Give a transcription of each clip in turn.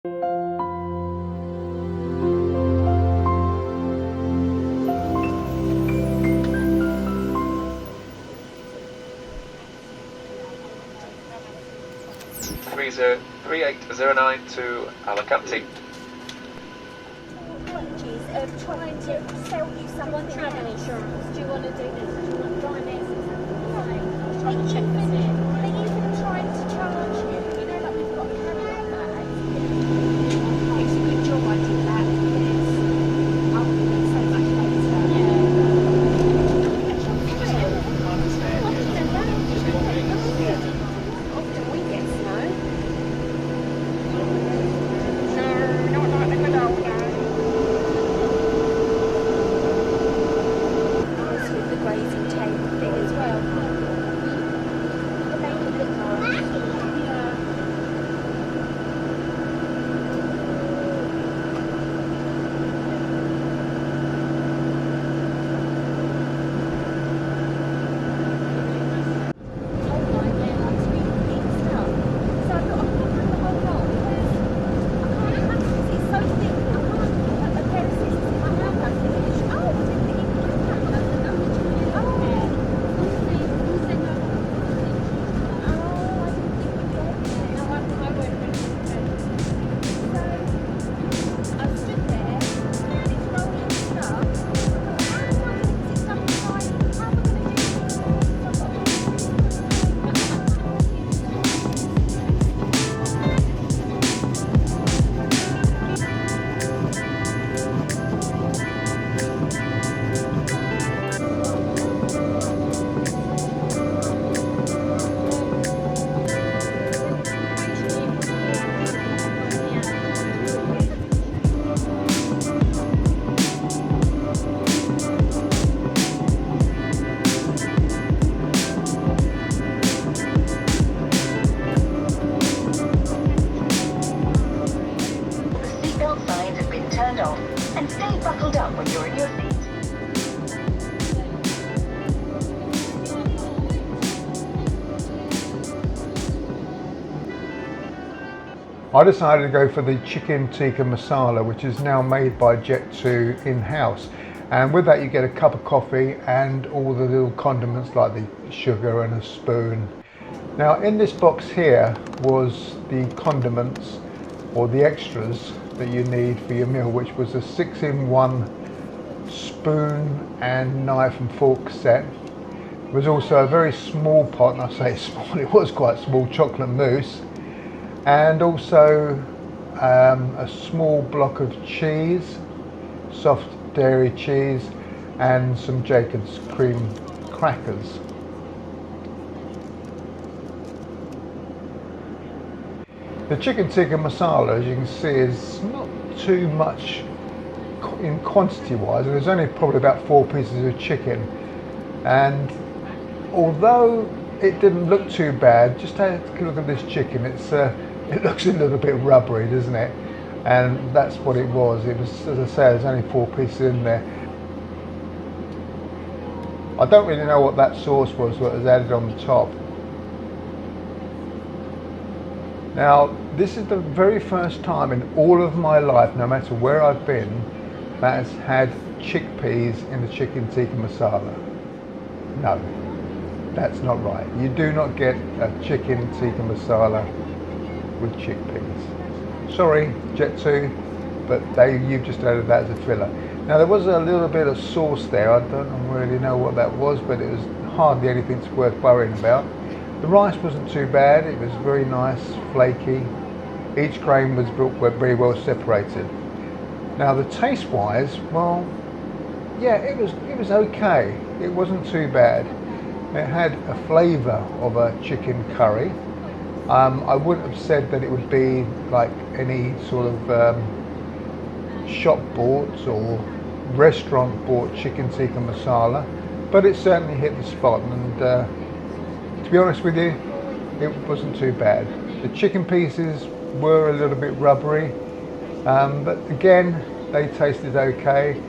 3809 to Alicante. Apologies of trying to sell you something travel insurance. Do you want to do this? Do you want to buy this? No. I was trying to check this in. They're even trying to charge you. You know, like we've got a carry-on bag. It's a good job I did that because I would have been so much later. Often we get snow. No, not like the good old days. Nice with the grazing tape thing as well. To make it look nice. Yeah. And stay buckled up when you're in your seat. I decided to go for the Chicken Tikka Massala, which is now made by Jet2 in-house. And with that you get a cup of coffee and all the little condiments like the sugar and a spoon. Now in this box here was the condiments or the extras that you need for your meal, which was a 6-in-1 spoon and knife and fork set. There was also a very small pot, and I say small, it was quite small, chocolate mousse, and also a small block of cheese, soft dairy cheese, and some Jacob's cream crackers. The Chicken Tikka Massala, as you can see, is not too much in quantity wise. There's only probably about 4 pieces of chicken, and although it didn't look too bad, just take a look at this chicken. It looks a little bit rubbery, doesn't it? And that's what it was. It was, as I say, there's only 4 pieces in there. I don't really know what that sauce was that was added on the top. Now, this is the very first time in all of my life, no matter where I've been, that has had chickpeas in the Chicken Tikka Massala. No, that's not right. You do not get a Chicken Tikka Massala with chickpeas. Sorry, Jet2, but you've just added that as a filler. Now, there was a little bit of sauce there. I don't really know what that was, but it was hardly anything that's worth worrying about. The rice wasn't too bad. It was very nice, flaky. Each grain was very well separated. Now, the taste-wise, well, yeah, it was okay. It wasn't too bad. It had a flavour of a chicken curry. I wouldn't have said that it would be like any sort of shop bought or restaurant bought Chicken Tikka Masala, but it certainly hit the spot, and to be honest with you, it wasn't too bad. The chicken pieces were a little bit rubbery, but again, they tasted okay,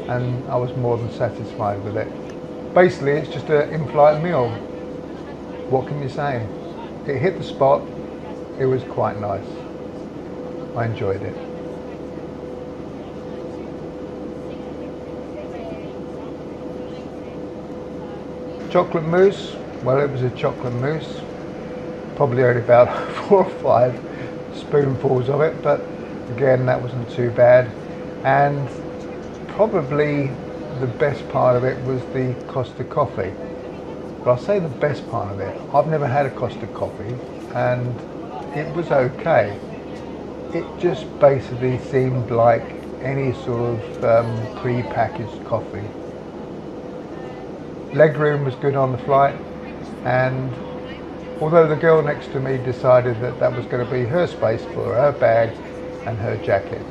and I was more than satisfied with it. Basically, it's just an in-flight meal. What can you say? It hit the spot. It was quite nice. I enjoyed it. Chocolate mousse, well, it was a chocolate mousse. Probably only about 4 or 5 spoonfuls of it, but again, that wasn't too bad. And probably the best part of it was the Costa coffee. But I'll say the best part of it, I've never had a Costa coffee, and it was okay. It just basically seemed like any sort of pre-packaged coffee. Legroom was good on the flight, and although the girl next to me decided that that was going to be her space for her bag and her jacket.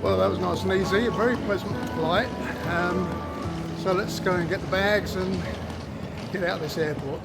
Well, that was nice and easy, a very pleasant flight. So let's go and get the bags and get out of this airport.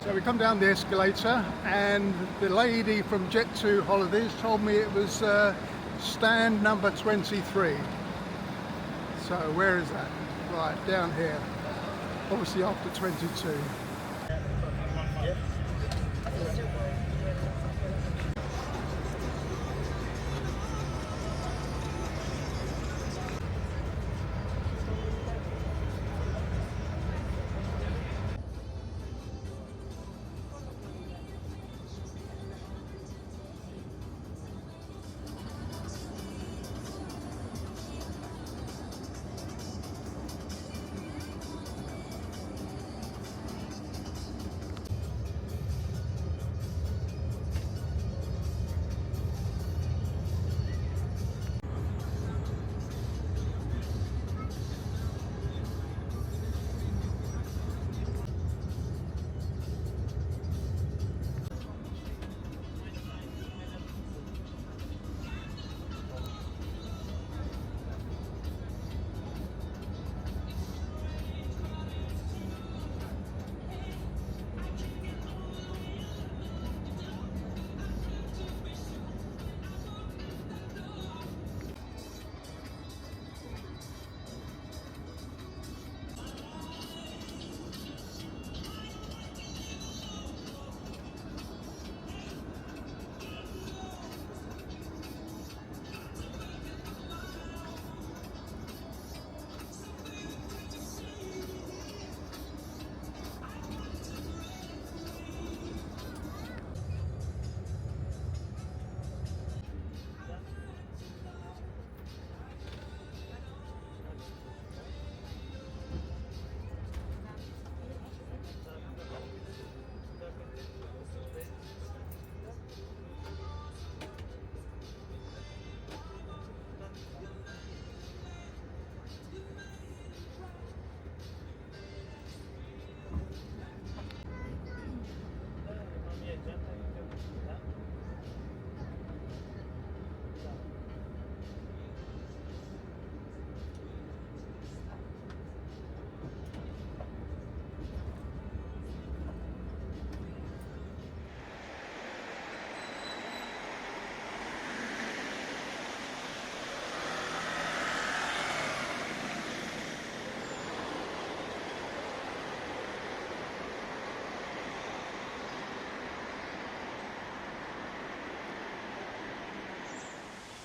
So we come down the escalator and the lady from Jet2 Holidays told me it was stand number 23. So where is that? Right, down here. Obviously after 22.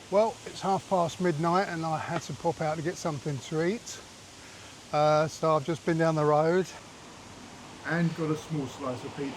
Well, it's midnight and I had to pop out to get something to eat. So I've just been down the road and got a small slice of pizza.